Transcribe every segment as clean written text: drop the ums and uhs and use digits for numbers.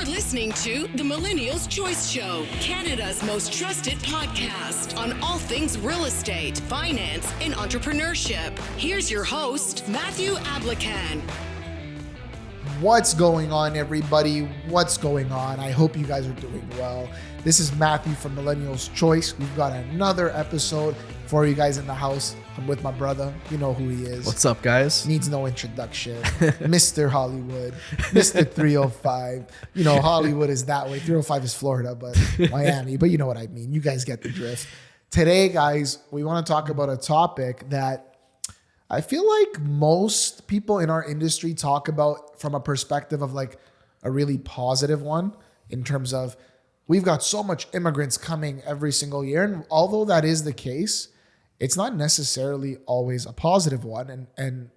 You're listening to The Millennials' Choice Show, Canada's most trusted podcast on all things real estate, finance, and entrepreneurship. Here's your host, Matthew Ablacan. What's going on, everybody? What's going on? I hope you guys are doing well. This is Matthew from Millennials' Choice. We've got another episode for you guys in the house. I'm with my brother. You know who he is. What's up, guys? Needs no introduction. Mr. Hollywood, Mr. 305. You know, Hollywood is that way. 305 is Florida, but Miami. But you know what I mean. You guys get the drift. Today, guys, we want to talk about a topic that I feel like most people in our industry talk about from a perspective of like a really positive one, in terms of we've got so much immigrants coming every single year. And although that is the case, it's not necessarily always a positive one. And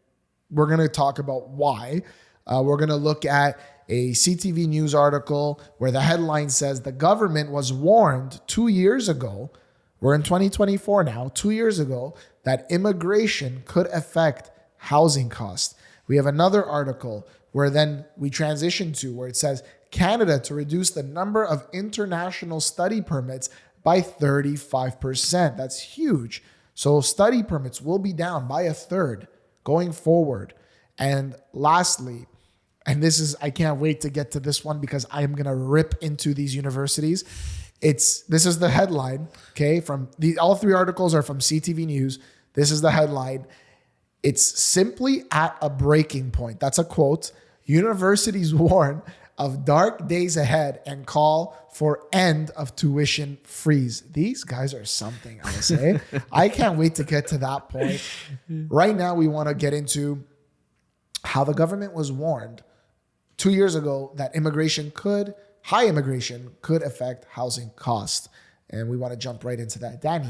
we're going to talk about why. We're going to look at a CTV News article where the headline says the government was warned 2 years ago. We're in 2024 now, 2 years ago, that immigration could affect housing costs. We have another article where then we transition to where it says Canada to reduce the number of international study permits by 35%. That's huge. So study permits will be down by a third going forward. And lastly, and I can't wait to get to this one because I am going to rip into these universities. This is the headline, okay? All three articles are from CTV News. This is the headline. It's simply at a breaking point. That's a quote. Universities warn of dark days ahead and call for end of tuition freeze. These guys are something, I would say. I can't wait to get to that point. Right now, we want to get into how the government was warned 2 years ago that high immigration could affect housing costs. And we want to jump right into that. Danny,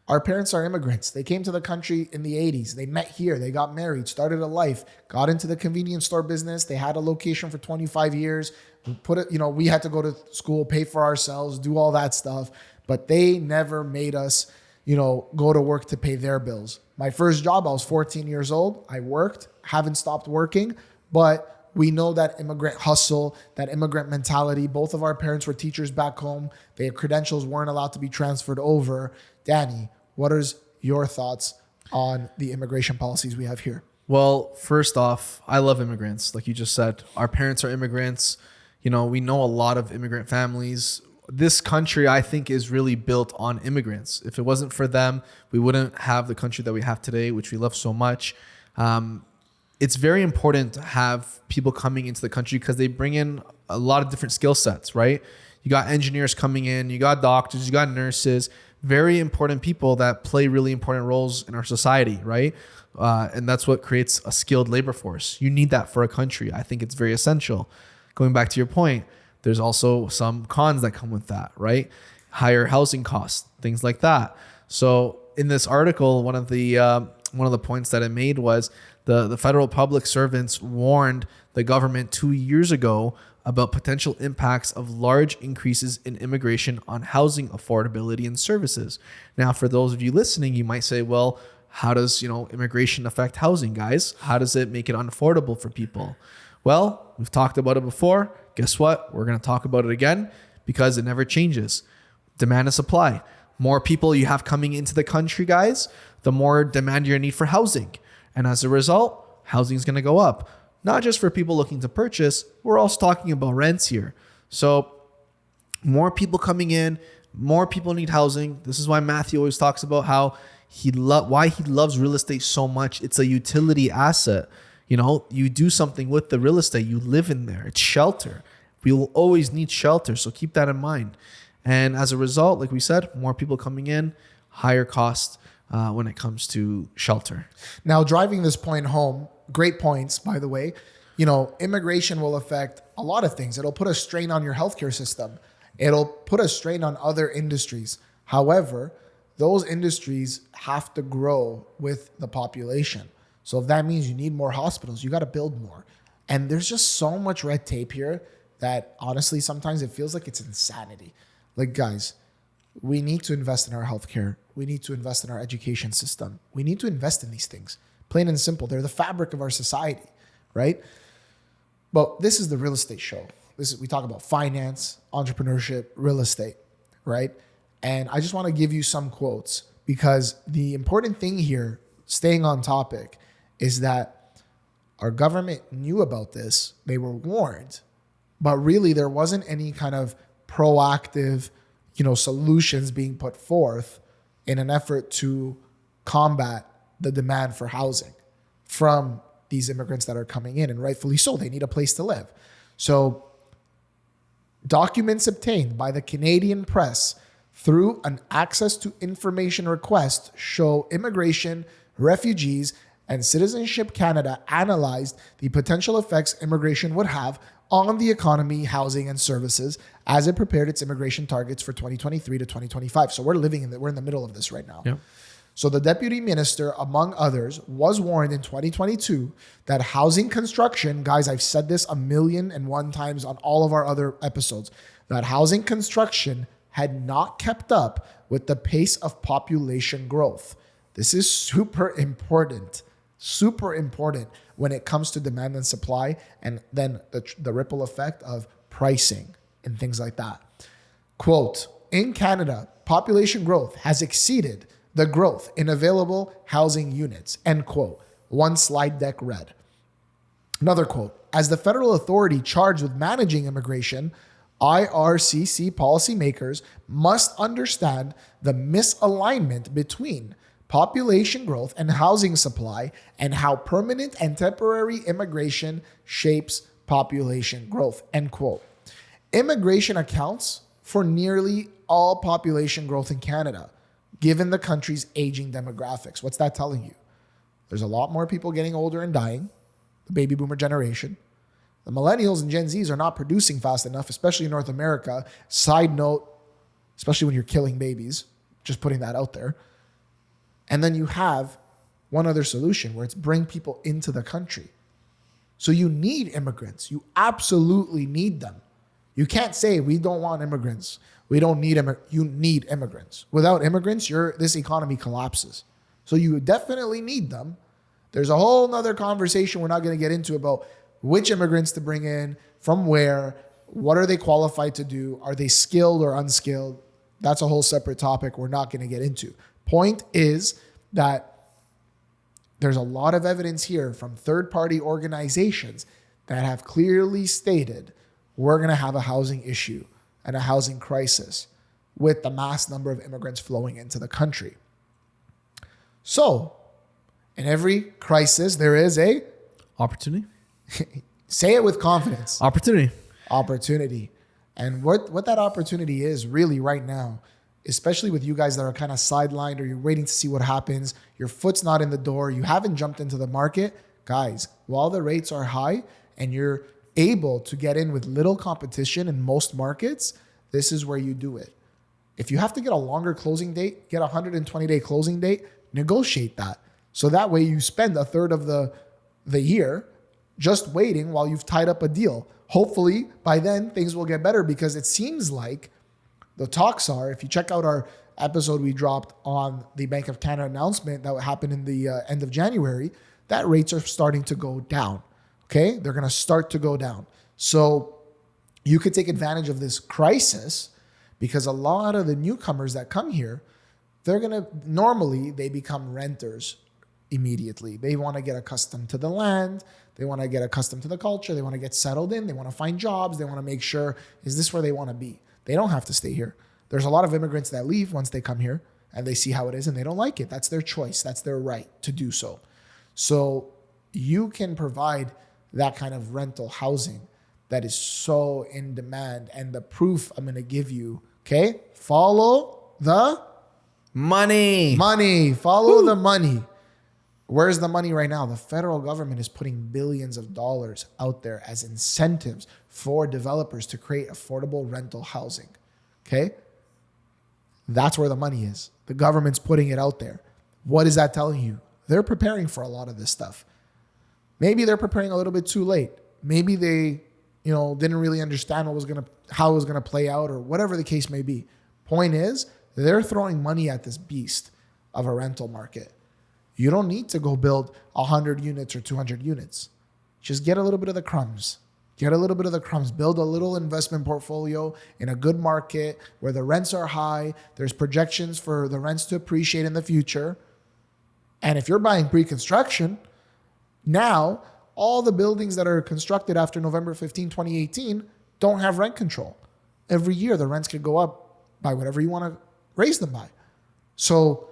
our parents are immigrants. They came to the country in the 80s. They met here. They got married, started a life, got into the convenience store business. They had a location for 25 years. We had to go to school, pay for ourselves, do all that stuff. But they never made us, go to work to pay their bills. My first job, I was 14 years old. I worked, haven't stopped working, but we know that immigrant hustle, that immigrant mentality. Both of our parents were teachers back home. Their credentials weren't allowed to be transferred over. Danny, what are your thoughts on the immigration policies we have here? Well, first off, I love immigrants. Like you just said, our parents are immigrants. We know a lot of immigrant families. This country, I think, is really built on immigrants. If it wasn't for them, we wouldn't have the country that we have today, which we love so much. It's very important to have people coming into the country because they bring in a lot of different skill sets, right? You got engineers coming in, you got doctors, you got nurses, very important people that play really important roles in our society, right? And that's what creates a skilled labor force. You need that for a country. I think it's very essential. Going back to your point, there's also some cons that come with that, right? Higher housing costs, things like that. So in this article, one of the points that it made was the federal public servants warned the government 2 years ago about potential impacts of large increases in immigration on housing affordability and services. Now, for those of you listening, you might say, well, how does immigration affect housing, guys? How does it make it unaffordable for people? Well, we've talked about it before. Guess what? We're going to talk about it again because it never changes. Demand and supply. More people you have coming into the country, guys, the more demand you need for housing. And as a result, housing is going to go up. Not just for people looking to purchase, we're also talking about rents here. So more people coming in, more people need housing. This is why Matthew always talks about how why he loves real estate so much. It's a utility asset. You do something with the real estate, you live in there. It's shelter. We will always need shelter. So keep that in mind. And as a result, like we said, more people coming in, higher costs when it comes to shelter. Now, driving this point home, great points, by the way. Immigration will affect a lot of things. It'll put a strain on your healthcare system. It'll put a strain on other industries. However, those industries have to grow with the population. So if that means you need more hospitals, you got to build more. And there's just so much red tape here that honestly, sometimes it feels like it's insanity. Like, guys, we need to invest in our healthcare. We need to invest in our education system. We need to invest in these things. Plain and simple. They're the fabric of our society, right? But this is the real estate show. we talk about finance, entrepreneurship, real estate, right? And I just want to give you some quotes because the important thing here, staying on topic, is that our government knew about this. They were warned, but really there wasn't any kind of proactive, solutions being put forth in an effort to combat the demand for housing from these immigrants that are coming in, and rightfully so. They need a place to live. So documents obtained by the Canadian press through an access to information request show Immigration, Refugees, and Citizenship Canada analyzed the potential effects immigration would have on the economy, housing, and services as it prepared its immigration targets for 2023 to 2025. So we're in the middle of this right now. Yep. So the deputy minister, among others, was warned in 2022 that housing construction, guys, I've said this 1,001 times on all of our other episodes, that housing construction had not kept up with the pace of population growth. This is super important when it comes to demand and supply, and then the ripple effect of pricing and things like that. Quote, in Canada, population growth has exceeded the growth in available housing units, end quote. One slide deck read. Another quote, as the federal authority charged with managing immigration, IRCC policymakers must understand the misalignment between population growth and housing supply and how permanent and temporary immigration shapes population growth, end quote. Immigration accounts for nearly all population growth in Canada, given the country's aging demographics. What's that telling you? There's a lot more people getting older and dying, the baby boomer generation. The millennials and Gen Zs are not producing fast enough, especially in North America. Side note, especially when you're killing babies, just putting that out there. And then you have one other solution where it's bring people into the country. So you need immigrants. You absolutely need them. You can't say we don't want immigrants. We don't need immigrants. You need immigrants. Without immigrants, this economy collapses. So you definitely need them. There's a whole nother conversation we're not going to get into about which immigrants to bring in, from where, what are they qualified to do? Are they skilled or unskilled? That's a whole separate topic we're not going to get into. Point is that there's a lot of evidence here from third-party organizations that have clearly stated we're going to have a housing issue and a housing crisis with the mass number of immigrants flowing into the country. So, in every crisis, there is a Opportunity. say it with confidence. Opportunity. And what that opportunity is really right now, especially with you guys that are kind of sidelined or you're waiting to see what happens, your foot's not in the door, you haven't jumped into the market, guys, while the rates are high and you're able to get in with little competition in most markets, this is where you do it. If you have to get a longer closing date, get a 120-day closing date, negotiate that. So that way you spend a third of the year just waiting while you've tied up a deal. Hopefully by then things will get better, because it seems like the talks are, if you check out our episode we dropped on the Bank of Canada announcement that happened in the end of January, that rates are starting to go down. Okay? They're going to start to go down. So you could take advantage of this crisis, because a lot of the newcomers that come here, normally they become renters immediately. They want to get accustomed to the land. They want to get accustomed to the culture. They want to get settled in. They want to find jobs. They want to make sure, is this where they want to be? They don't have to stay here. There's a lot of immigrants that leave once they come here and they see how it is and they don't like it. That's their choice. That's their right to do so. So you can provide that kind of rental housing that is so in demand. And the proof I'm going to give you, okay? Follow the Money. Follow the money. Where's the money right now? The federal government is putting billions of dollars out there as incentives for developers to create affordable rental housing. Okay? That's where the money is. The government's putting it out there. What is that telling you? They're preparing for a lot of this stuff. Maybe they're preparing a little bit too late. Maybe they, didn't really understand how it was gonna play out, or whatever the case may be. Point is, they're throwing money at this beast of a rental market. You don't need to go build 100 units or 200 units. Just get a little bit of the crumbs. Get a little bit of the crumbs, build a little investment portfolio in a good market where the rents are high. There's projections for the rents to appreciate in the future. And if you're buying pre-construction, now all the buildings that are constructed after November 15, 2018 don't have rent control. Every year the rents could go up by whatever you want to raise them by. So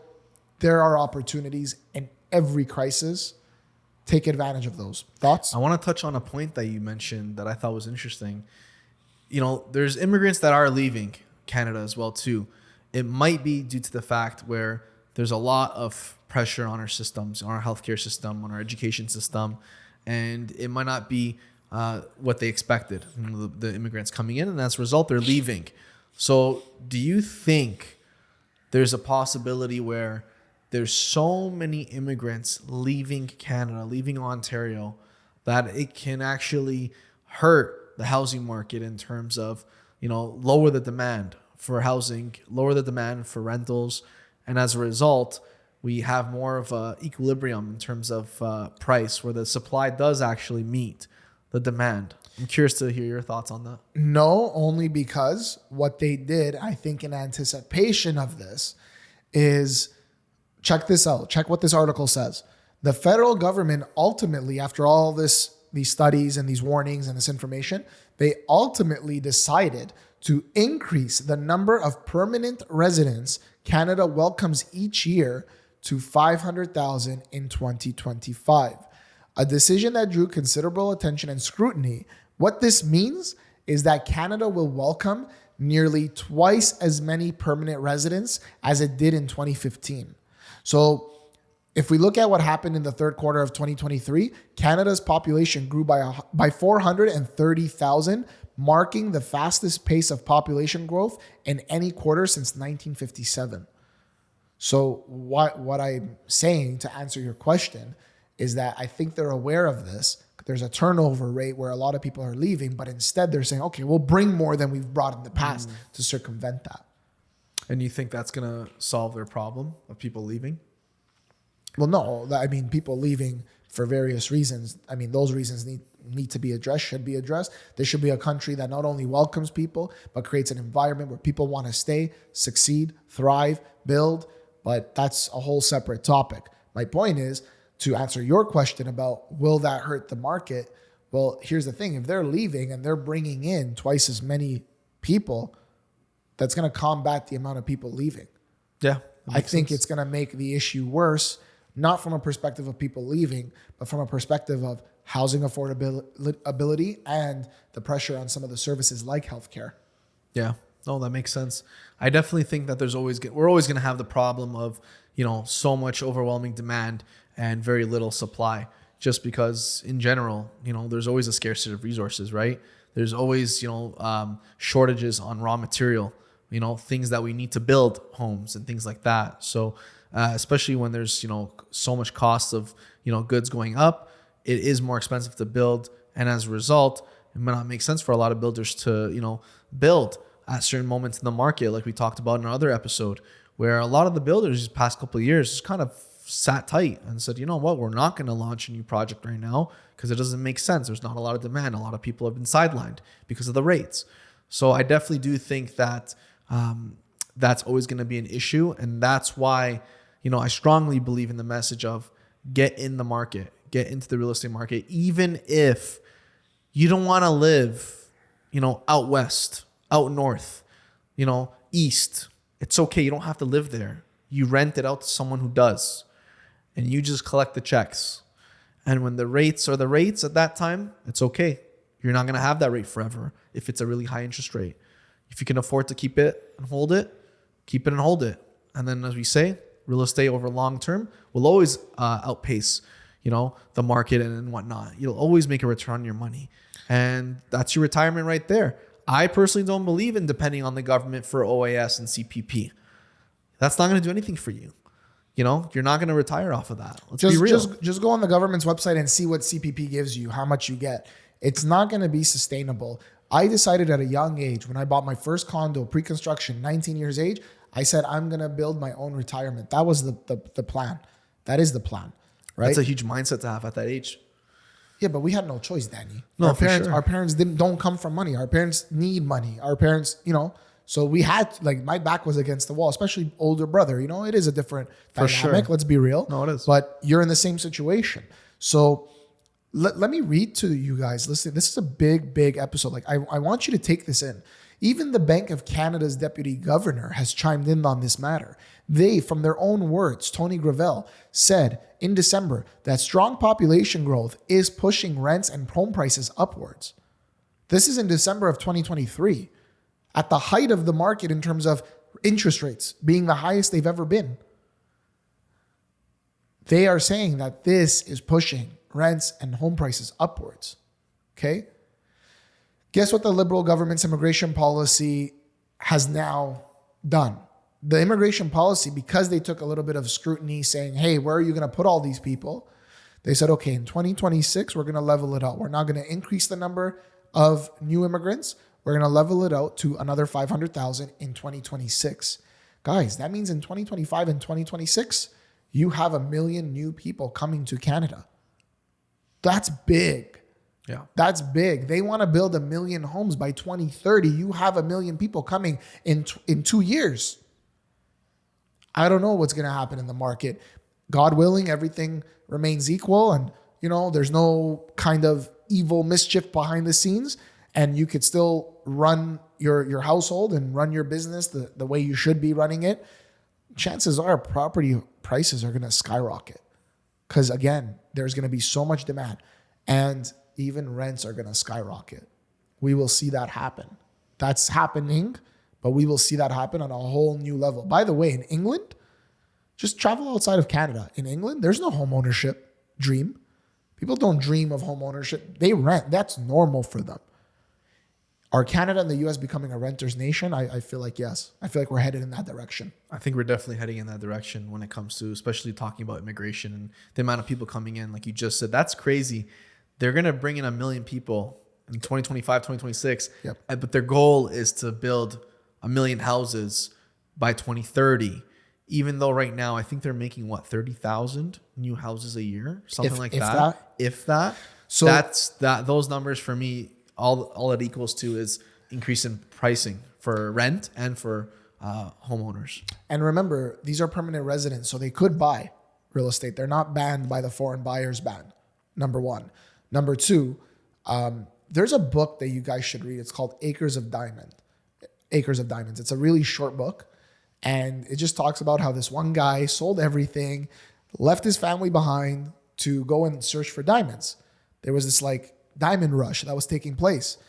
there are opportunities in every crisis. Take advantage of those. Thoughts? I want to touch on a point that you mentioned that I thought was interesting. There's immigrants that are leaving Canada as well too. It might be due to the fact where there's a lot of pressure on our systems, on our healthcare system, on our education system, and it might not be what they expected. The immigrants coming in, and as a result, they're leaving. So, do you think there's a possibility where there's so many immigrants leaving Canada, leaving Ontario, that it can actually hurt the housing market in terms of, lower the demand for housing, lower the demand for rentals. And as a result, we have more of a equilibrium in terms of price where the supply does actually meet the demand. I'm curious to hear your thoughts on that. No, only because what they did, I think in anticipation of this, is check this out. Check what this article says. The federal government ultimately, after all these studies and these warnings and this information, they ultimately decided to increase the number of permanent residents Canada welcomes each year to 500,000 in 2025. A decision that drew considerable attention and scrutiny. What this means is that Canada will welcome nearly twice as many permanent residents as it did in 2015. So if we look at what happened in the third quarter of 2023, Canada's population grew by 430,000, marking the fastest pace of population growth in any quarter since 1957. So what I'm saying to answer your question is that I think they're aware of this. There's a turnover rate where a lot of people are leaving, but instead they're saying, okay, we'll bring more than we've brought in the past to circumvent that. And you think that's going to solve their problem of people leaving? Well, no. I mean, people leaving for various reasons. I mean, those reasons need to be addressed, should be addressed. There should be a country that not only welcomes people, but creates an environment where people want to stay, succeed, thrive, build. But that's a whole separate topic. My point is, to answer your question about will that hurt the market? Well, here's the thing. If they're leaving and they're bringing in twice as many people, that's going to combat the amount of people leaving. Yeah. I think it's going to make the issue worse, not from a perspective of people leaving, but from a perspective of housing affordability and the pressure on some of the services like healthcare. Yeah. No, that makes sense. I definitely think that we're always going to have the problem of, so much overwhelming demand and very little supply, just because in general, there's always a scarcity of resources, right? There's always, shortages on raw material, things that we need to build homes and things like that. So especially when there's, so much cost of, goods going up, it is more expensive to build. And as a result, it might not make sense for a lot of builders to, build at certain moments in the market, like we talked about in our other episode, where a lot of the builders these past couple of years just kind of sat tight and said, you know what, we're not going to launch a new project right now because it doesn't make sense. There's not a lot of demand. A lot of people have been sidelined because of the rates. So I definitely do think that that's always going to be an issue. And that's why, I strongly believe in the message of get in the market, get into the real estate market, even if you don't want to live, out west, out north, east. It's okay. You don't have to live there. You rent it out to someone who does, and you just collect the checks. And when the rates are the rates at that time, it's okay. You're not going to have that rate forever if it's a really high interest rate. If you can afford to keep it and hold it, keep it and hold it. And then, as we say, real estate over long term will always outpace, the market and whatnot. You'll always make a return on your money. And that's your retirement right there. I personally don't believe in depending on the government for OAS and CPP. That's not going to do anything for you. You're not going to retire off of that. Let's be real. Just go on the government's website and see what CPP gives you, how much you get. It's not going to be sustainable. I decided at a young age, when I bought my first condo, pre-construction, 19 years age, I said, I'm going to build my own retirement. That was the plan. That is the plan, right? That's a huge mindset to have at that age. Yeah, but we had no choice, Danny. No, our for parents, sure. our parents don't come from money. Our parents need money. Our parents, so we had like my back was against the wall, especially older brother. It is a different For dynamic. sure. Let's be real. No, it is. But you're in the same situation. So let me read to you guys. Listen, this is a big episode. Like I want you to take this in. Even the Bank of Canada's deputy governor has chimed in on this matter. They, from their own words, Tony Gravel, said in December that strong population growth is pushing rents and home prices upwards. This is in December of 2023, at the height of the market in terms of interest rates being the highest they've ever been. They are saying that this is pushing rents and home prices upwards. Okay? Guess what the Liberal government's immigration policy has now done? The immigration policy, because they took a little bit of scrutiny saying, hey, where are you going to put all these people? They said, okay, in 2026, we're going to level it out. We're not going to increase the number of new immigrants. We're going to level it out to another 500,000 in 2026. Guys, that means in 2025 and 2026, you have 1 million new people coming to Canada. That's big. Yeah. That's big. They want to build 1 million homes by 2030. You have 1 million people coming in 2 years. I don't know what's going to happen in the market. God willing, everything remains equal and, there's no kind of evil mischief behind the scenes and you could still run your household and run your business the way you should be running it. Chances are property prices are going to skyrocket because, again, there's going to be so much demand and even rents are going to skyrocket. We will see that happen. That's happening, but we will see that happen on a whole new level. By the way, in England, just travel outside of Canada. In England, there's no home ownership dream. People don't dream of home ownership. They rent. That's normal for them. Are Canada and the U.S. becoming a renter's nation? I feel like yes. I feel like we're headed in that direction. I think we're definitely heading in that direction when it comes to especially talking about immigration and the amount of people coming in. Like you just said, that's crazy. They're going to bring in 1 million people in 2025, 2026. Yep. But their goal is to build 1 million houses by 2030. Even though right now, I think they're making 30,000 new houses a year, something like that. If that. So those numbers for me, all it equals to is increase in pricing for rent and for homeowners. And remember, these are permanent residents, so they could buy real estate. They're not banned by the foreign buyers ban, number one. Number two, there's a book that you guys should read. It's called Acres of Diamonds. It's a really short book. And it just talks about how this one guy sold everything, left his family behind to go and search for diamonds. There was this diamond rush that was taking place.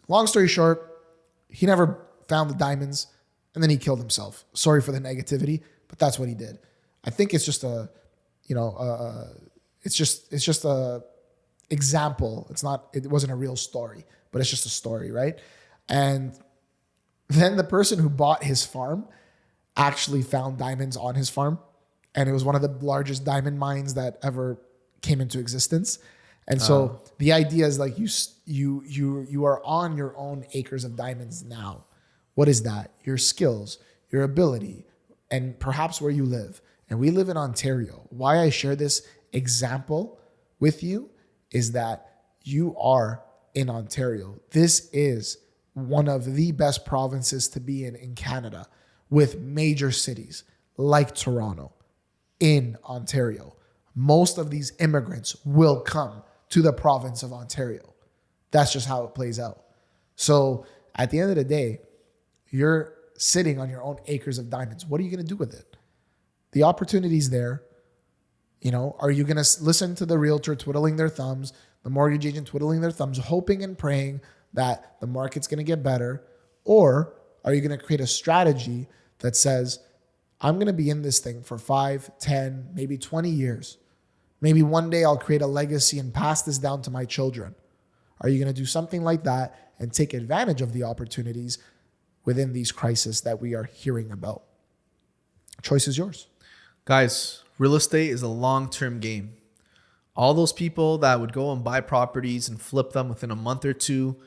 Long story short, he never found the diamonds and then he killed himself. Sorry for the negativity, but that's what he did. I think it's just it's just a example. It wasn't a real story, but it's just a story, right? And then the person who bought his farm actually found diamonds on his farm. And it was one of the largest diamond mines that ever came into existence. And so the idea is you are on your own acres of diamonds now. What is that? Your skills, your ability, and perhaps where you live. And we live in Ontario. Why I share this example with you is that you are in Ontario. This is one of the best provinces to be in Canada, with major cities like Toronto in Ontario. Most of these immigrants will come to the province of Ontario. That's just how it plays out. So at the end of the day, you're sitting on your own acres of diamonds. What are you going to do with it? The opportunity's there. Are you going to listen to the realtor twiddling their thumbs, the mortgage agent twiddling their thumbs, hoping and praying that the market's going to get better? Or are you going to create a strategy that says, I'm going to be in this thing for 5, 10, maybe 20 years. Maybe one day I'll create a legacy and pass this down to my children. Are you going to do something like that and take advantage of the opportunities within these crises that we are hearing about? Choice is yours. Guys, real estate is a long-term game. All those people that would go and buy properties and flip them within a month or two,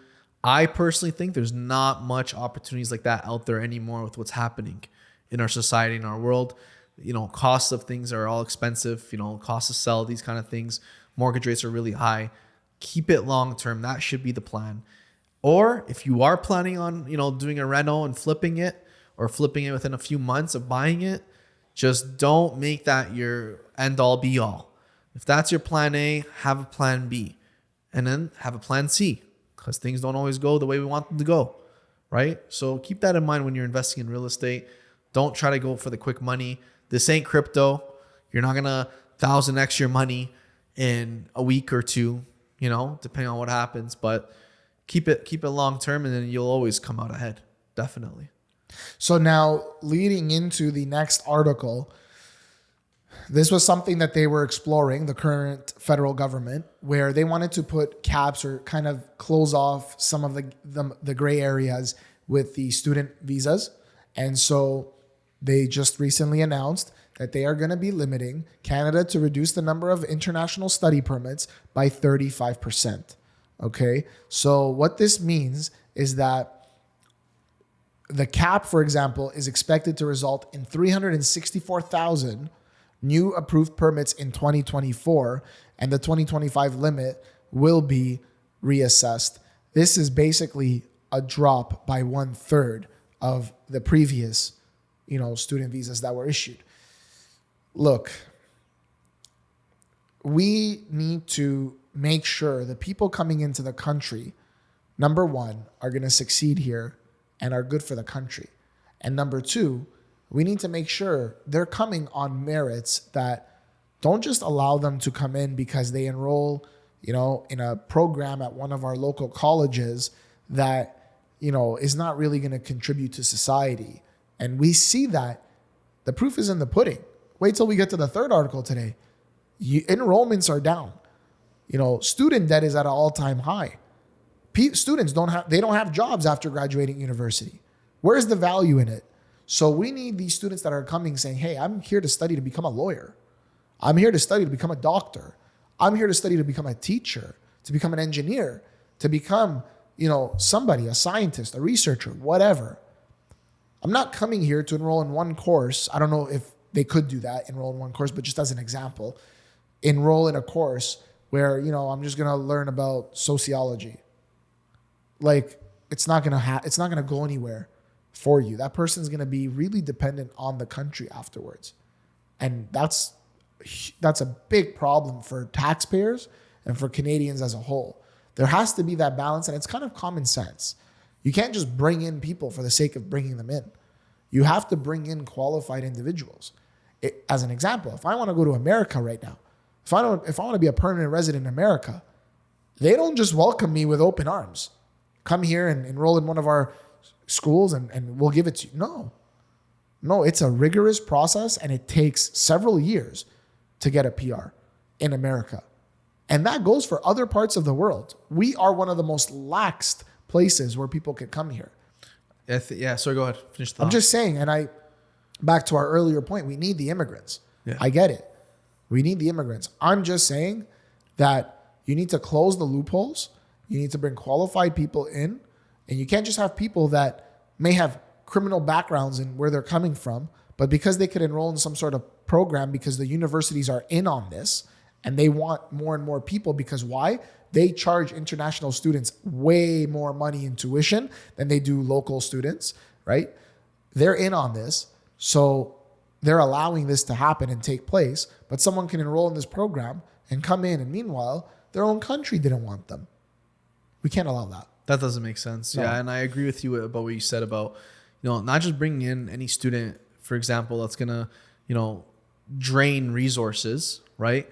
I personally think there's not much opportunities like that out there anymore with what's happening in our society, in our world. Costs of things are all expensive, costs to sell, these kind of things. mortgage rates are really high. Keep it long term. That should be the plan. Or if you are planning on, doing a reno and flipping it, or flipping it within a few months of buying it, just don't make that your end all be all. If that's your plan A, have a plan B, and then have a plan C, because things don't always go the way we want them to go, right? So keep that in mind when you're investing in real estate. Don't try to go for the quick money. This ain't crypto. You're not going to 1,000x your money in a week or two, depending on what happens, but keep it long term, and then you'll always come out ahead. Definitely. So now leading into the next article, this was something that they were exploring, the current federal government, where they wanted to put caps or kind of close off some of the gray areas with the student visas. And so they just recently announced that they are going to be limiting Canada to reduce the number of international study permits by 35%. Okay. So what this means is that the cap, for example, is expected to result in 364,000 new approved permits in 2024, and the 2025 limit will be reassessed. This is basically a drop by 1/3 of the previous, student visas that were issued. Look, we need to make sure the people coming into the country, number one, are going to succeed here and are good for the country. And number two, we need to make sure they're coming on merits that don't just allow them to come in because they enroll, in a program at one of our local colleges that, is not really going to contribute to society. And we see that the proof is in the pudding. Wait till we get to the third article today. Enrollments are down. Student debt is at an all-time high. Students don't have jobs after graduating university. Where's the value in it? So we need these students that are coming saying, hey, I'm here to study to become a lawyer. I'm here to study to become a doctor. I'm here to study to become a teacher, to become an engineer, to become, somebody, a scientist, a researcher, whatever. I'm not coming here to enroll in one course. I don't know if they could do that, enroll in one course, but just as an example, enroll in a course where, I'm just going to learn about sociology. Like, it's not going to go anywhere for you. That person's going to be really dependent on the country afterwards. And that's a big problem for taxpayers and for Canadians as a whole. There has to be that balance, and it's kind of common sense. You can't just bring in people for the sake of bringing them in. You have to bring in qualified individuals. As an example, if I want to go to America right now, if I want to be a permanent resident in America, they don't just welcome me with open arms. Come here and enroll in one of our schools and we'll give it to you. No, it's a rigorous process, and it takes several years to get a PR in America. And that goes for other parts of the world. We are one of the most laxed places where people can come here. So go ahead. Finish the thought. I'm just saying, back to our earlier point, we need the immigrants. Yeah. I get it. We need the immigrants. I'm just saying that you need to close the loopholes. You need to bring qualified people in, and you can't just have people that may have criminal backgrounds in where they're coming from, but because they could enroll in some sort of program because the universities are in on this and they want more and more people, because why? They charge international students way more money in tuition than they do local students, right? They're in on this. So they're allowing this to happen and take place, but someone can enroll in this program and come in, and meanwhile, their own country didn't want them. We can't allow that. That doesn't make sense. No. Yeah, and I agree with you about what you said about, not just bringing in any student, for example, that's going to, drain resources, right?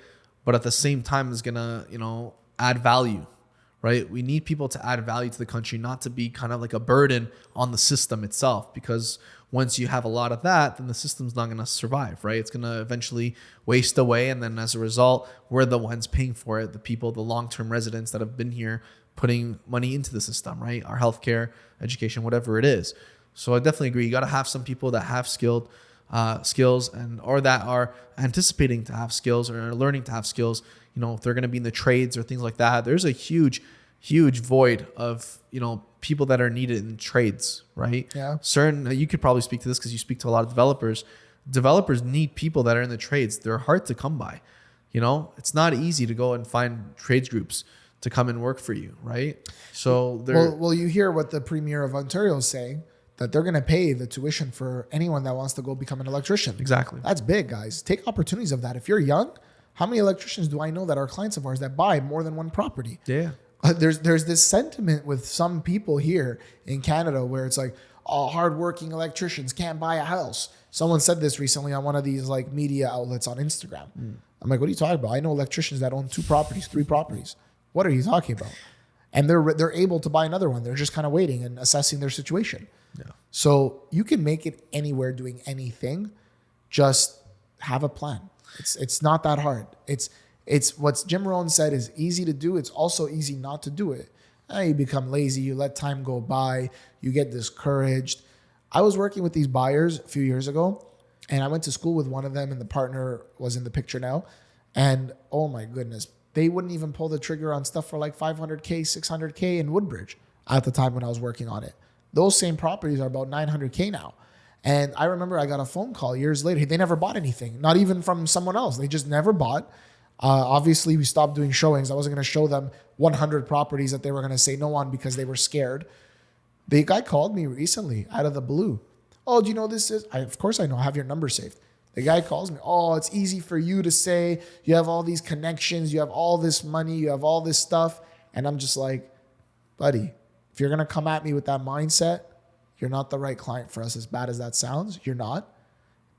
But at the same time is going to, add value, right? We need people to add value to the country, not to be kind of like a burden on the system itself, because once you have a lot of that, then the system's not going to survive, right? It's going to eventually waste away. And then as a result, we're the ones paying for it. The people, the long-term residents that have been here putting money into the system, right? Our healthcare, education, whatever it is. So I definitely agree. You got to have some people that have skills or that are anticipating to have skills or are learning to have skills. If they're going to be in the trades or things like that, there's a huge void of, people that are needed in trades, right? Yeah. You could probably speak to this because you speak to a lot of developers. Developers need people that are in the trades. They're hard to come by. You know, it's not easy to go and find trades groups to come and work for you, right? So well, you hear what the Premier of Ontario is saying, that they're going to pay the tuition for anyone that wants to go become an electrician. Exactly. That's big, guys. Take opportunities of that. If you're young, how many electricians do I know that are clients of ours that buy more than one property? Yeah. There's this sentiment with some people here in Canada where it's like, oh, hardworking electricians can't buy a house. Someone said this recently on one of these like media outlets on Instagram. I'm like, what are you talking about? I know electricians that own 2 properties, 3 properties. What are you talking about? And they're able to buy another one. They're just kind of waiting and assessing their situation. Yeah. So you can make it anywhere doing anything. Just have a plan. It's not that hard. It's what Jim Rohn said is easy to do. It's also easy not to do it. You become lazy. You let time go by. You get discouraged. I was working with these buyers a few years ago, and I went to school with one of them, and the partner was in the picture now. And oh my goodness, they wouldn't even pull the trigger on stuff for like $500K, $600K in Woodbridge at the time when I was working on it. Those same properties are about $900K now. And I remember I got a phone call years later. They never bought anything, not even from someone else. They just never bought. Obviously, we stopped doing showings. I wasn't going to show them 100 properties that they were going to say no on because they were scared. The guy called me recently out of the blue. Oh, do you know this is? Of course I know. I have your number saved. The guy calls me. Oh, it's easy for you to say. You have all these connections. You have all this money. You have all this stuff. And I'm just like, buddy, if you're going to come at me with that mindset, you're not the right client for us. As bad as that sounds, you're not.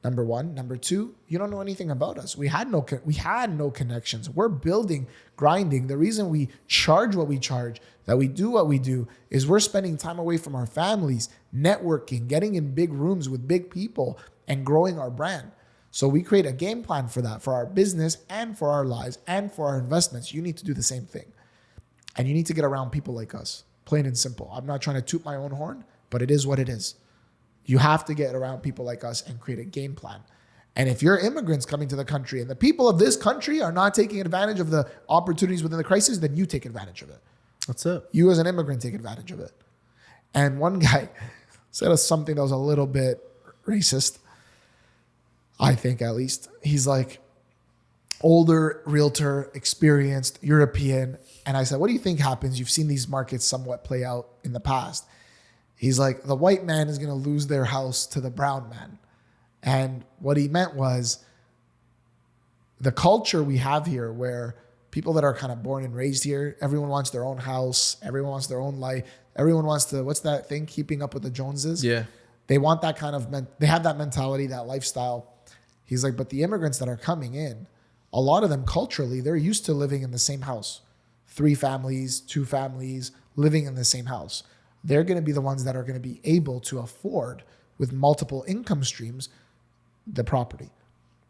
Number one. Number two, you don't know anything about us. We had no connections. We're building, grinding. The reason we charge what we charge, that we do what we do, is we're spending time away from our families, networking, getting in big rooms with big people, and growing our brand. So we create a game plan for that, for our business and for our lives and for our investments. You need to do the same thing. And you need to get around people like us, plain and simple. I'm not trying to toot my own horn, but it is what it is. You have to get around people like us and create a game plan. And if you're immigrants coming to the country and the people of this country are not taking advantage of the opportunities within the crisis, then you take advantage of it. That's it. You as an immigrant take advantage of it. And one guy said us something that was a little bit racist, I think at least. He's like, older, realtor, experienced, European. And I said, what do you think happens? You've seen these markets somewhat play out in the past. He's like, the white man is going to lose their house to the brown man. And what he meant was the culture we have here where people that are kind of born and raised here, everyone wants their own house. Everyone wants their own life. Everyone wants to, what's that thing? Keeping up with the Joneses. Yeah. They want that kind of, they have that mentality, that lifestyle. He's like, but the immigrants that are coming in, a lot of them culturally, they're used to living in the same house. 3 families, 2 families, living in the same house. They're going to be the ones that are going to be able to afford, with multiple income streams, the property.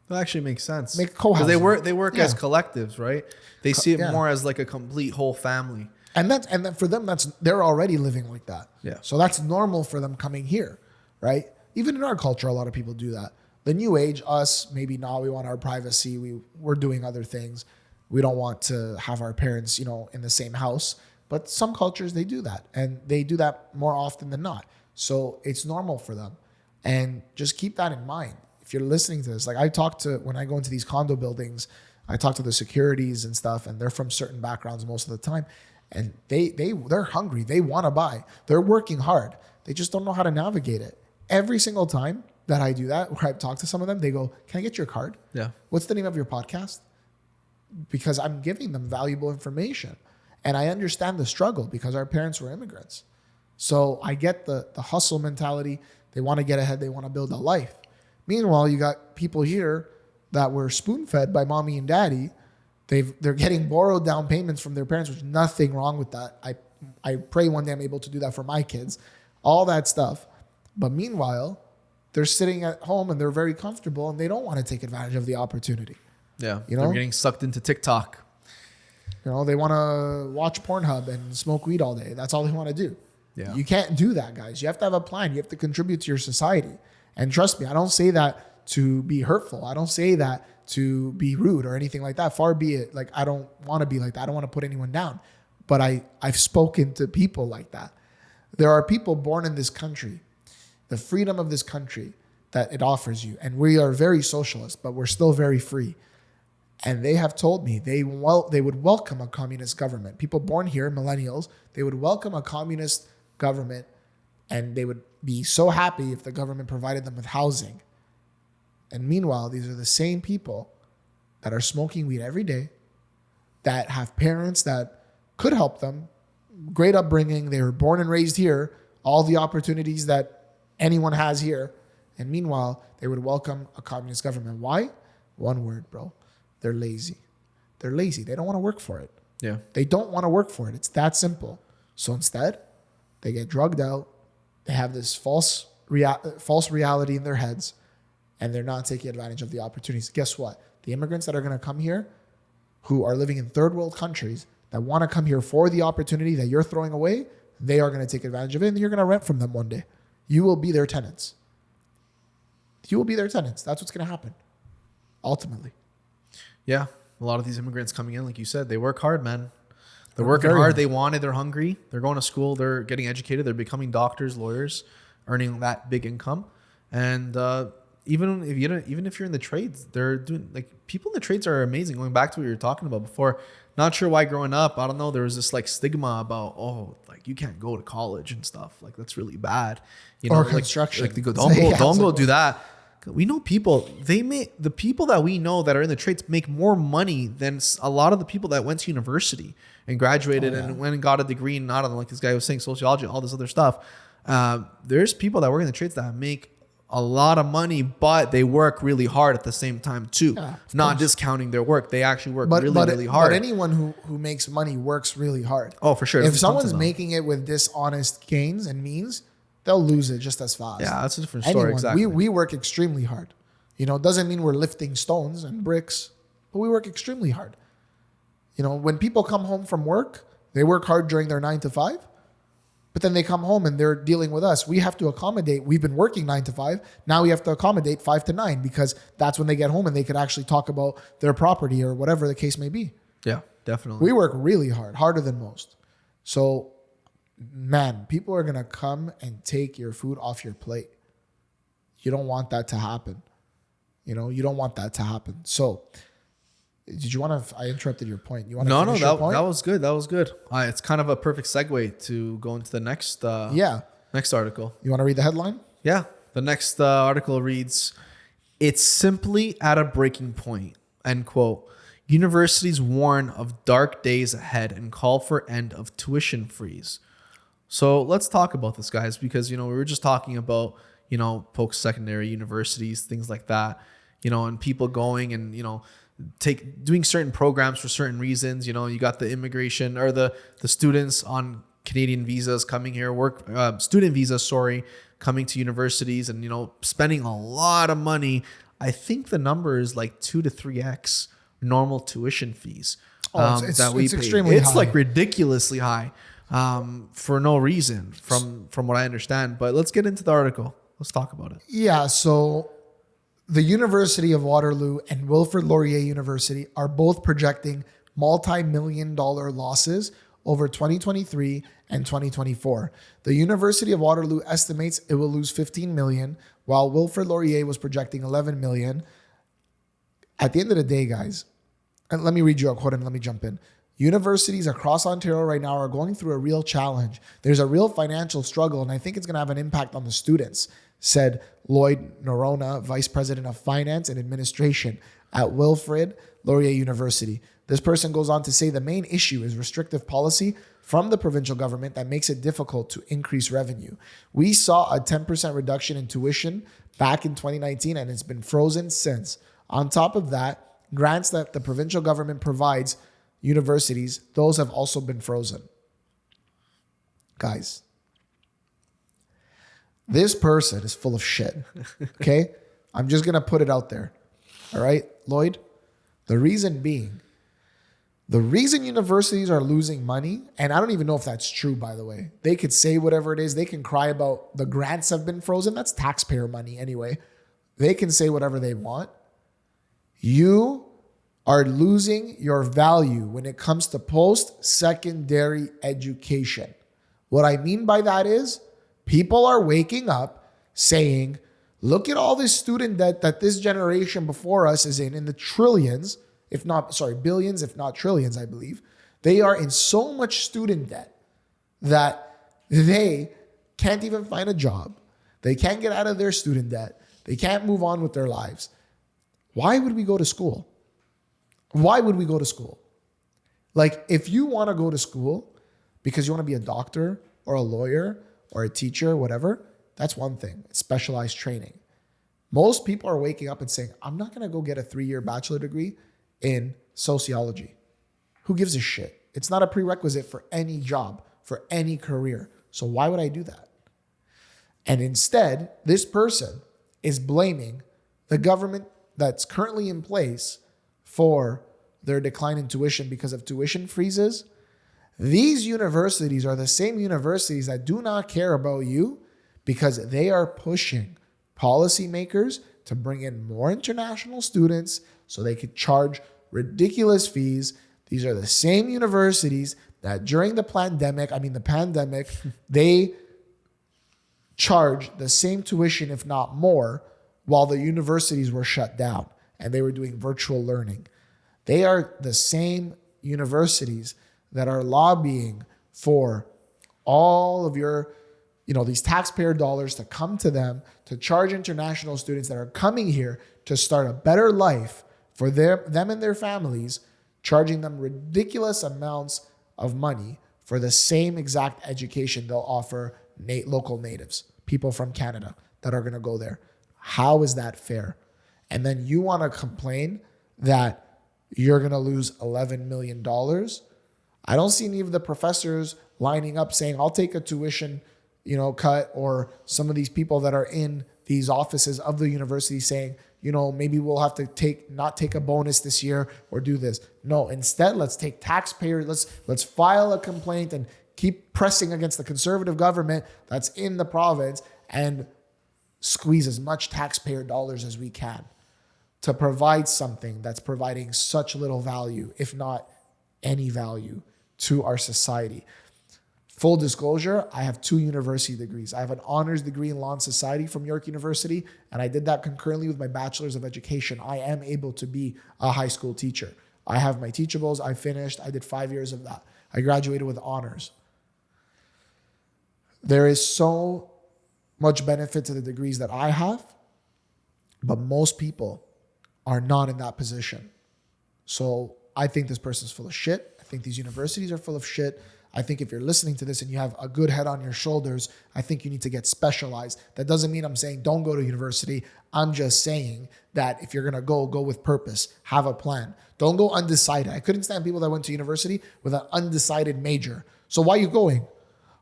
That actually makes sense. Make co-housing. Because they work as collectives, right? They see it more as like a complete whole family. And then for them, they're already living like that. Yeah. So that's normal for them coming here, right? Even in our culture, a lot of people do that. The new age, us, maybe not. We want our privacy. We're doing other things. We don't want to have our parents, in the same house. But some cultures, they do that. And they do that more often than not. So it's normal for them. And just keep that in mind. If you're listening to this, like when I go into these condo buildings, I talk to the securities and stuff, and they're from certain backgrounds most of the time. And they're hungry. They want to buy. They're working hard. They just don't know how to navigate it. Every single time that I do that, where I talk to some of them, they go, can I get your card? Yeah. What's the name of your podcast? Because I'm giving them valuable information. And I understand the struggle because our parents were immigrants. So I get the hustle mentality. They want to get ahead. They want to build a life. Meanwhile, you got people here that were spoon-fed by mommy and daddy. They're getting borrowed down payments from their parents, which is nothing wrong with that. I pray one day I'm able to do that for my kids. All that stuff. But meanwhile, they're sitting at home and they're very comfortable and they don't want to take advantage of the opportunity. Yeah. They're getting sucked into TikTok. They want to watch Pornhub and smoke weed all day. That's all they want to do. Yeah. You can't do that, guys. You have to have a plan. You have to contribute to your society. And trust me, I don't say that to be hurtful. I don't say that to be rude or anything like that. Far be it. Like, I don't want to be like that. I don't want to put anyone down. But I've spoken to people like that. There are people born in this country, the freedom of this country that it offers you. And we are very socialist, but we're still very free. And they have told me they would welcome a communist government. People born here, millennials, they would welcome a communist government, and they would be so happy if the government provided them with housing. And meanwhile, these are the same people that are smoking weed every day, that have parents that could help them, great upbringing, they were born and raised here, all the opportunities that anyone has here. And meanwhile, they would welcome a communist government. Why? One word, bro. They're lazy. They're lazy. They don't want to work for it. Yeah. They don't want to work for it. It's that simple. So instead, they get drugged out. They have this false reality in their heads, and they're not taking advantage of the opportunities. Guess what? The immigrants that are going to come here, who are living in third world countries, that want to come here for the opportunity that you're throwing away, they are going to take advantage of it, and you're going to rent from them one day. You will be their tenants. You will be their tenants. That's what's going to happen, ultimately. Yeah. A lot of these immigrants coming in, like you said, they work hard, man. They're working hard. They want it. They're hungry. They're going to school. They're getting educated. They're becoming doctors, lawyers, earning that big income. And even if you're in the trades, they're doing, like, people in the trades are amazing. Going back to what you were talking about before, not sure why growing up, I don't know, there was this like stigma about, oh, like you can't go to college and stuff. Like that's really bad. You know, or like, construction. Like they go, don't go do that. We know people, the people that we know that are in the trades make more money than a lot of the people that went to university and graduated and went and got a degree. And not on, like this guy was saying, sociology, all this other stuff. There's people that work in the trades that make a lot of money, but they work really hard at the same time too. Yeah, not discounting their work. They actually work really hard. But anyone who makes money works really hard. Oh, for sure. If someone's making it with dishonest gains and means, they'll lose it just as fast. Yeah, that's a different story. Exactly. We work extremely hard. You know, it doesn't mean we're lifting stones and bricks, but we work extremely hard. You know, when people come home from work, they work hard during their 9 to 5, but then they come home and they're dealing with us. We have to accommodate. We've been working 9 to 5. Now we have to accommodate 5 to 9 because that's when they get home and they could actually talk about their property or whatever the case may be. Yeah, definitely. We work really hard, harder than most. So, man, people are going to come and take your food off your plate. You don't want that to happen. You know, you don't want that to happen. So, did you want to, I interrupted your point. You want to finish your point? That was good. That was good. It's kind of a perfect segue to go into the next article. You want to read the headline? Yeah. The next article reads, "It's simply at a breaking point," end quote. "Universities warn of dark days ahead and call for end of tuition freeze." So let's talk about this, guys, because, you know, we were just talking about, you know, post-secondary universities, things like that, you know, and people going and, you know, doing certain programs for certain reasons. You know, you got the immigration or the students on Canadian visas coming here, student visas, coming to universities and, you know, spending a lot of money. I think the number is like 2 to 3x normal tuition fees that we pay. Extremely high. It's like ridiculously high for no reason from what I understand. But let's get into the article. Let's talk about it. Yeah. So the University of Waterloo and Wilfrid Laurier University are both projecting multi-million-dollar losses over 2023 and 2024. The University of Waterloo estimates it will lose 15 million, while Wilfrid Laurier was projecting 11 million. At the end of the day, guys, and let me read you a quote and let me jump in. Universities across Ontario right now are going through a real challenge. There's a real financial struggle, and I think it's going to have an impact on the students, said Lloyd Norona, Vice President of Finance and Administration at Wilfrid Laurier University. This person goes on to say the main issue is restrictive policy from the provincial government that makes it difficult to increase revenue. We saw a 10% reduction in tuition back in 2019, and it's been frozen since. On top of that, grants that the provincial government provides universities, those have also been frozen. Guys, this person is full of shit, okay? I'm just going to put it out there, all right, Lloyd? The reason universities are losing money, and I don't even know if that's true, by the way. They could say whatever it is. They can cry about the grants have been frozen. That's taxpayer money anyway. They can say whatever they want. You are losing your value when it comes to post-secondary education. What I mean by that is people are waking up saying, look at all this student debt that this generation before us is in the trillions. billions, if not trillions, I believe. They are in so much student debt that they can't even find a job. They can't get out of their student debt. They can't move on with their lives. Why would we go to school? Why would we go to school? Like, if you want to go to school because you want to be a doctor or a lawyer or a teacher, whatever, that's one thing. It's specialized training. Most people are waking up and saying, I'm not going to go get a 3-year bachelor degree in sociology. Who gives a shit? It's not a prerequisite for any job, for any career. So why would I do that? And instead, this person is blaming the government that's currently in place for their decline in tuition because of tuition freezes. These universities are the same universities that do not care about you because they are pushing policymakers to bring in more international students so they could charge ridiculous fees. These are the same universities that during the pandemic, they charged the same tuition, if not more, while the universities were shut down and they were doing virtual learning. They are the same universities that are lobbying for all of your, these taxpayer dollars to come to them to charge international students that are coming here to start a better life for them and their families, charging them ridiculous amounts of money for the same exact education they'll offer local natives, people from Canada that are going to go there. How is that fair? And then you want to complain that you're going to lose $11 million. I don't see any of the professors lining up saying, I'll take a tuition, cut, or some of these people that are in these offices of the university saying, maybe we'll have to not take a bonus this year or do this. No, instead, let's take taxpayers, let's file a complaint and keep pressing against the conservative government that's in the province and squeeze as much taxpayer dollars as we can to provide something that's providing such little value, if not any value, to our society. Full disclosure, I have 2 university degrees. I have an honors degree in law and society from York University, and I did that concurrently with my bachelor's of education. I am able to be a high school teacher. I have my teachables. I finished. I did 5 years of that. I graduated with honors. There is so much benefit to the degrees that I have, but most people are not in that position. So I think this person's full of shit. I think these universities are full of shit. I think if you're listening to this and you have a good head on your shoulders, I think you need to get specialized. That doesn't mean I'm saying don't go to university. I'm just saying that if you're going to go with purpose, have a plan. Don't go undecided. I couldn't stand people that went to university with an undecided major. So why are you going?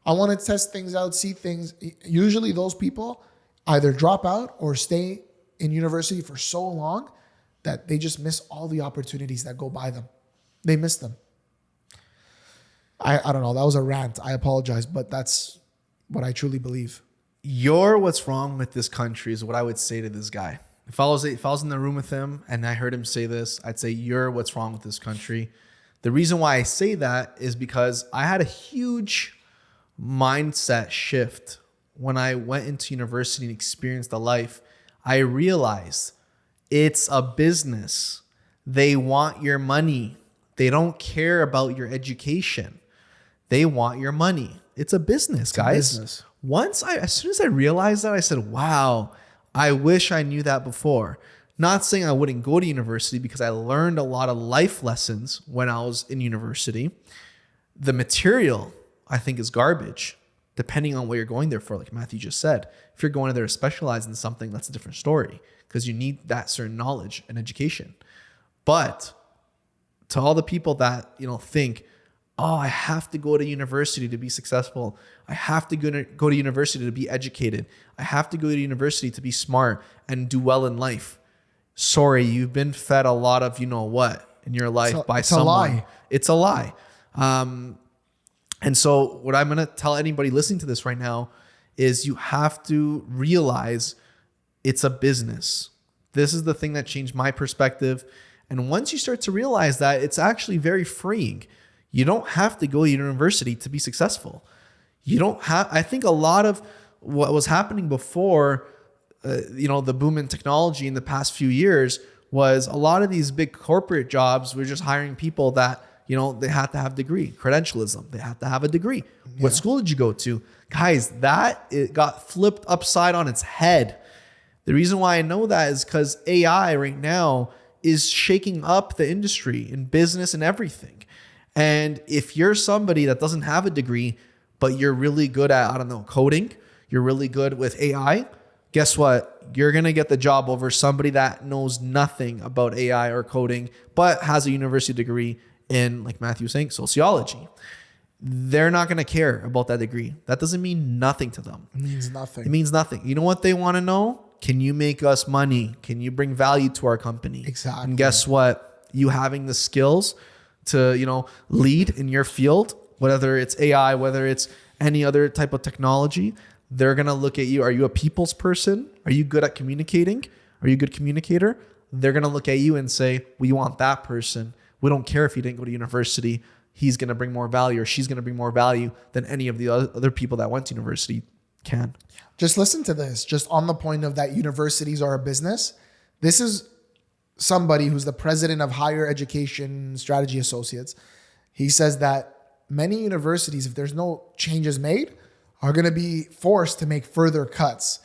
I want to test things out, see things. Usually those people either drop out or stay in university for so long that they just miss all the opportunities that go by them. They miss them. I don't know. That was a rant. I apologize, but that's what I truly believe. What's wrong with this country is what I would say to this guy. If I was in the room with him and I heard him say this, I'd say, you're what's wrong with this country. The reason why I say that is because I had a huge mindset shift when I went into university and experienced the life. I realized it's a business. They want your money. They don't care about your education. They want your money. It's a business, guys. Business. As soon as I realized that, I said, wow, I wish I knew that before. Not saying I wouldn't go to university because I learned a lot of life lessons when I was in university. The material, I think, is garbage, depending on what you're going there for. Like Matthew just said, if you're going there to specialize in something, that's a different story because you need that certain knowledge and education. But to all the people that, think, oh, I have to go to university to be successful. I have to go to university to be educated. I have to go to university to be smart and do well in life. Sorry, you've been fed a lot of what in your life by someone. It's a lie. And so what I'm going to tell anybody listening to this right now is you have to realize it's a business. This is the thing that changed my perspective. And once you start to realize that, it's actually very freeing. You don't have to go to university to be successful. I think a lot of what was happening before, the boom in technology in the past few years was a lot of these big corporate jobs were just hiring people that, you know, they had to have degree, credentialism. They had to have a degree. Yeah. What school did you go to? Guys, it got flipped upside on its head. The reason why I know that is because AI right now is shaking up the industry in business and everything. And if you're somebody that doesn't have a degree, but you're really good at, I don't know, coding, you're really good with AI, guess what? You're going to get the job over somebody that knows nothing about AI or coding, but has a university degree in, like Matthew was saying, sociology. They're not going to care about that degree. That doesn't mean nothing to them. It means nothing. It means nothing. You know what they want to know? Can you make us money? Can you bring value to our company? Exactly. And guess what? You having the skills to, you know, lead in your field, whether it's AI, whether it's any other type of technology, they're going to look at you. Are you a people's person? Are you good at communicating? Are you a good communicator? They're going to look at you and say, we want that person. We don't care if he didn't go to university. He's going to bring more value, or she's going to bring more value than any of the other people that went to university can. Just listen to this. Just on the point of that universities are a business. This is somebody who's the president of Higher Education Strategy Associates. He says that many universities, if there's no changes made, are going to be forced to make further cuts.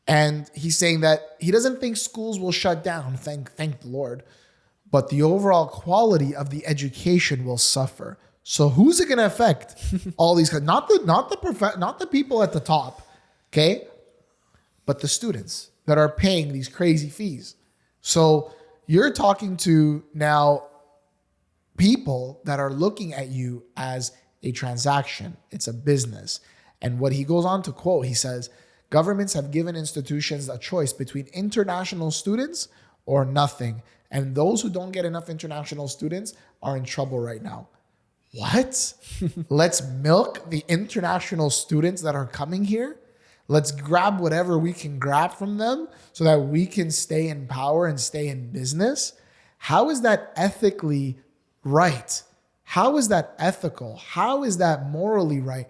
And he's saying that he doesn't think schools will shut down, thank the Lord, but the overall quality of the education will suffer. So who's it going to affect? All these, not the people at the top, okay, but the students that are paying these crazy fees. So you're talking to now people that are looking at you as a transaction. It's a business. And what he goes on to quote, he says, governments have given institutions a choice between international students or nothing. And those who don't get enough international students are in trouble right now. What? Let's milk the international students that are coming here. Let's grab whatever we can grab from them so that we can stay in power and stay in business. How is that ethically right? How is that ethical? How is that morally right?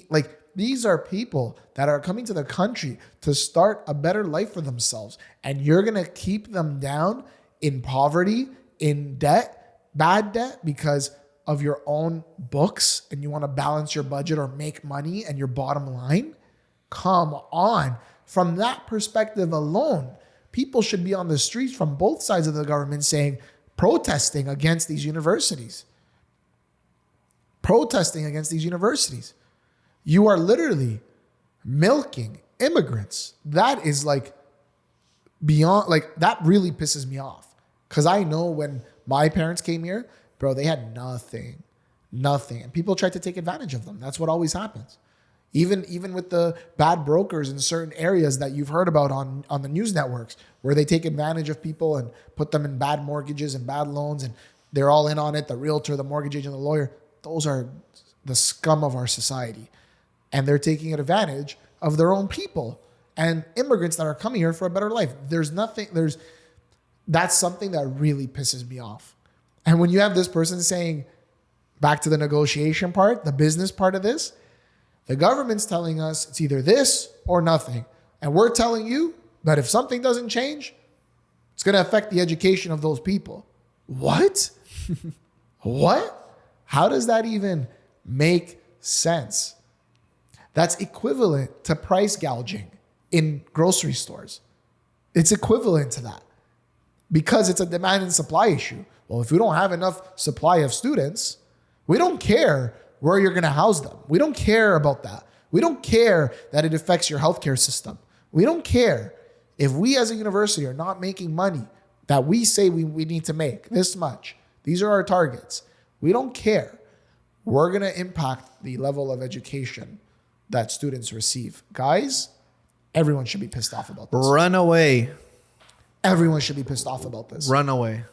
Like, these are people that are coming to the country to start a better life for themselves. And you're going to keep them down in poverty, in debt, bad debt, because of your own books, and you want to balance your budget or make money and your bottom line? Come on. From that perspective alone, people should be on the streets from both sides of the government protesting against these universities. Protesting against these universities. You are literally milking immigrants. That is like beyond, like, that really pisses me off. Because I know when my parents came here, bro, they had nothing. And people tried to take advantage of them. That's what always happens. Even with the bad brokers in certain areas that you've heard about on the news networks, where they take advantage of people and put them in bad mortgages and bad loans, and they're all in on it, the realtor, the mortgage agent, the lawyer. Those are the scum of our society. And they're taking advantage of their own people and immigrants that are coming here for a better life. That's something that really pisses me off. And when you have this person saying, back to the negotiation part, the business part of this, the government's telling us it's either this or nothing. And we're telling you that if something doesn't change, it's going to affect the education of those people. What? What? How does that even make sense? That's equivalent to price gouging in grocery stores. It's equivalent to that because it's a demand and supply issue. Well, if we don't have enough supply of students, we don't care where you're going to house them. We don't care about that. We don't care that it affects your healthcare system. We don't care if we as a university are not making money that we say we need to make this much. These are our targets. We don't care. We're going to impact the level of education that students receive. Guys, everyone should be pissed off about this. Run away. Everyone should be pissed off about this. Run away.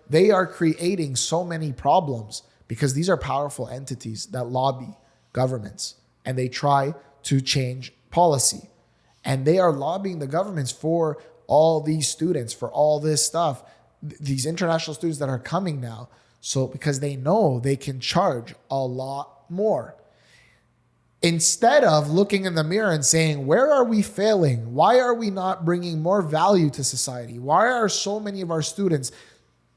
They are creating so many problems because these are powerful entities that lobby governments and they try to change policy. And they are lobbying the governments for all these students, for all this stuff, these international students that are coming now. So because they know they can charge a lot more. instead of looking in the mirror and saying, where are we failing? Why are we not bringing more value to society? Why are so many of our students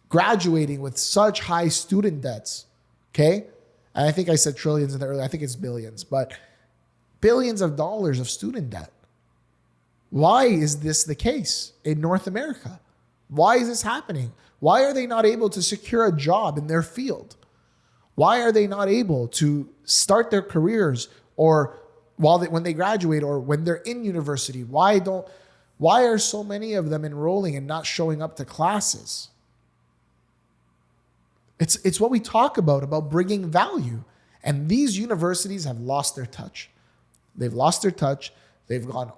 graduating with such high student debts? Okay. And I think I said trillions in the earlier, I think it's billions, but billions of dollars of student debt. Why is this the case in North America? Why is this happening? Why are they not able to secure a job in their field? Why are they not able to start their careers or when they graduate or when they're in university? Why are so many of them enrolling and not showing up to classes? It's what we talk about bringing value. And these universities have lost their touch. They've lost their touch. They've gone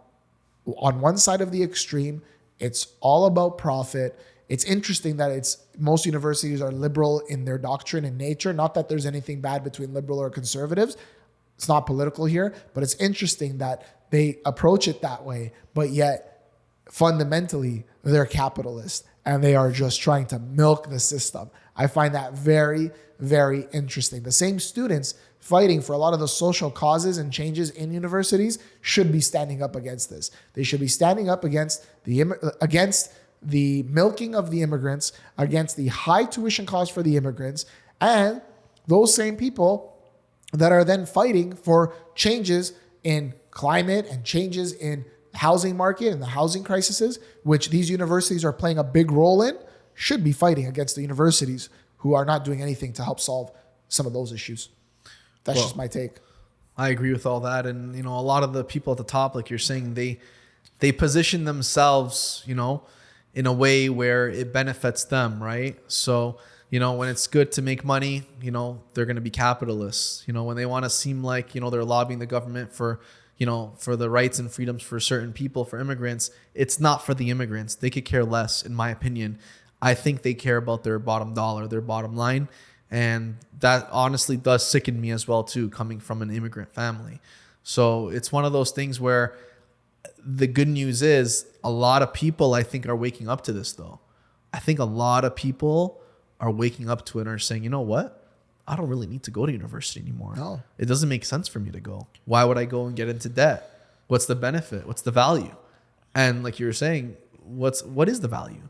on one side of the extreme. It's all about profit. It's interesting that most universities are liberal in their doctrine and nature. Not that there's anything bad between liberal or conservatives. It's not political here, but it's interesting that they approach it that way, but yet fundamentally they're capitalist and they are just trying to milk the system. I find that very, very interesting. The same students fighting for a lot of the social causes and changes in universities should be standing up against this. They should be standing up against the milking of the immigrants, against the high tuition costs for the immigrants, and those same people that are then fighting for changes in climate and changes in the housing market and the housing crises, which these universities are playing a big role in, should be fighting against the universities who are not doing anything to help solve some of those issues. That's just my take. I agree with all that. And, a lot of the people at the top, like you're saying, they position themselves, in a way where it benefits them, right? So, when it's good to make money, they're going to be capitalists. When they want to seem like, they're lobbying the government for the rights and freedoms for certain people, for immigrants, it's not for the immigrants. They could care less, in my opinion. I think they care about their bottom dollar, their bottom line. And that honestly does sicken me as well, too, coming from an immigrant family. So it's one of those things where the good news is a lot of people, I think, are waking up to this, though. I think a lot of people are waking up to it and are saying, you know what? I don't really need to go to university anymore. No. It doesn't make sense for me to go. Why would I go and get into debt? What's the benefit? What's the value? And like you were saying, what is the value?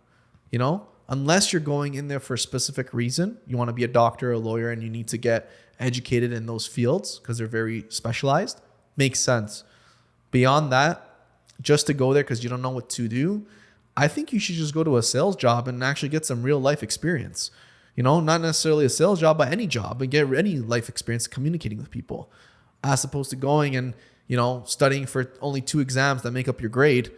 Unless you're going in there for a specific reason, you want to be a doctor or a lawyer and you need to get educated in those fields because they're very specialized, makes sense. Beyond that, just to go there because you don't know what to do, I think you should just go to a sales job and actually get some real life experience. Not necessarily a sales job, but any job, but get any life experience communicating with people, as opposed to going and, studying for only 2 exams that make up your grade.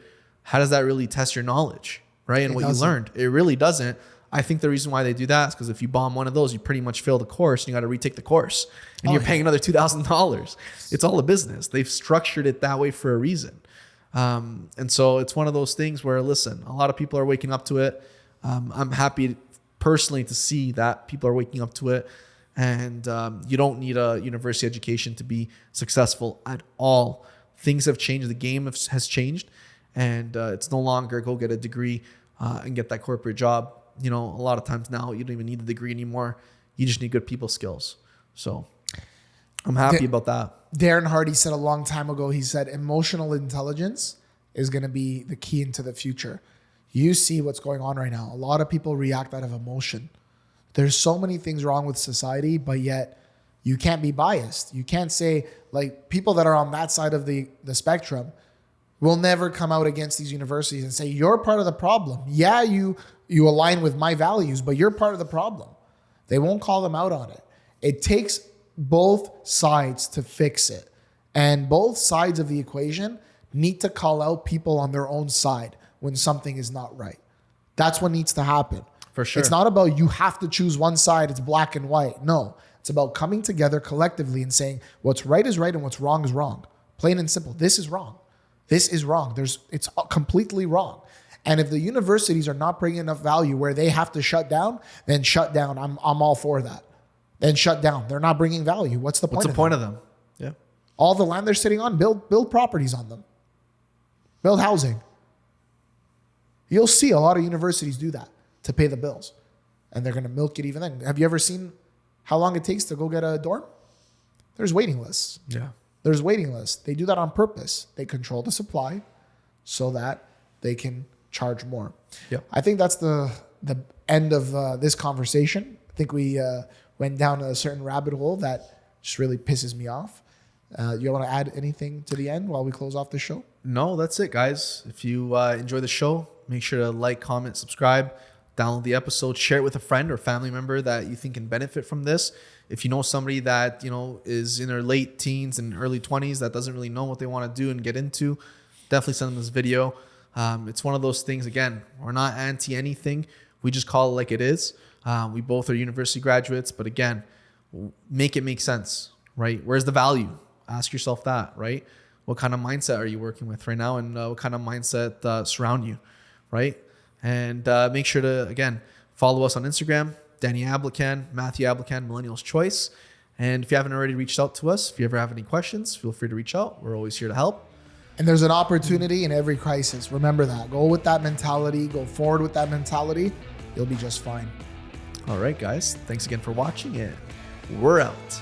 How does that really test your knowledge? Right? And what you learned, it really doesn't. I think the reason why they do that is because if you bomb one of those, you pretty much fail the course and you got to retake the course and you're paying another $2,000. It's all a business. They've structured it that way for a reason. And so it's one of those things where, listen, a lot of people are waking up to it. I'm happy personally to see that people are waking up to it. And you don't need a university education to be successful at all. Things have changed. The game has changed. And it's no longer go get a degree and get that corporate job. A lot of times now you don't even need the degree anymore. You just need good people skills. So I'm happy about that. Darren Hardy said a long time ago, he said, emotional intelligence is going to be the key into the future. You see what's going on right now. A lot of people react out of emotion. There's so many things wrong with society, but yet you can't be biased. You can't say, like, people that are on that side of the spectrum will never come out against these universities and say, you're part of the problem. Yeah, you align with my values, but you're part of the problem. They won't call them out on it. It takes both sides to fix it. And both sides of the equation need to call out people on their own side when something is not right. That's what needs to happen. For sure. It's not about you have to choose one side, it's black and white. No, it's about coming together collectively and saying what's right is right and what's wrong is wrong. Plain and simple. This is wrong. This is wrong. It's completely wrong. And if the universities are not bringing enough value where they have to shut down, then shut down. I'm all for that. Then shut down. They're not bringing value. What's the point of them? Yeah. All the land they're sitting on, build properties on them. Build housing. You'll see a lot of universities do that to pay the bills. And they're going to milk it even then. Have you ever seen how long it takes to go get a dorm? There's waiting lists. Yeah. there's waiting lists. They do that on purpose. They control the supply so that they can charge more. Yep. I think that's the end of this conversation. I think we went down a certain rabbit hole that just really pisses me off. You want to add anything to the end while we close off the show? No, that's it, guys. If you enjoy the show, make sure to like, comment, subscribe, download the episode, share it with a friend or family member that you think can benefit from this. If you know somebody that, is in their late teens and early 20s that doesn't really know what they want to do and get into, definitely send them this video. It's one of those things, again, we're not anti anything. We just call it like it is. We both are university graduates, but again, make it make sense, right? Where's the value? Ask yourself that, right? What kind of mindset are you working with right now? And what kind of mindset surround you, right? And make sure to, again, follow us on Instagram, Danny Ablacan, Matthew Ablacan, Millennials Choice. And if you haven't already reached out to us, if you ever have any questions, feel free to reach out. We're always here to help. And there's an opportunity in every crisis. Remember that. Go with that mentality. Go forward with that mentality. You'll be just fine. All right, guys. Thanks again for watching it. We're out.